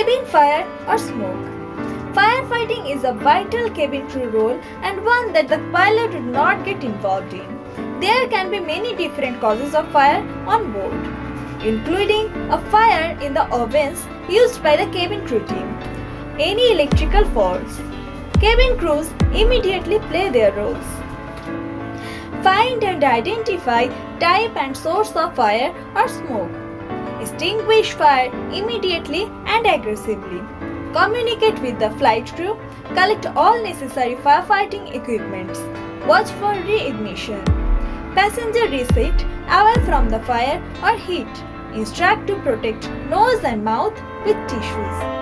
Cabin fire or smoke. Firefighting is a vital cabin crew role and one that the pilot would not get involved in. There can be many different causes of fire on board, including a fire in the ovens used by the cabin crew team. Any electrical faults. Cabin crews immediately play their roles. Find and identify type and source of fire or smoke. Extinguish fire immediately and aggressively. Communicate with the flight crew. Collect all necessary firefighting equipments. Watch for reignition. Passenger reset away from the fire or heat. Instruct to protect nose and mouth with tissues.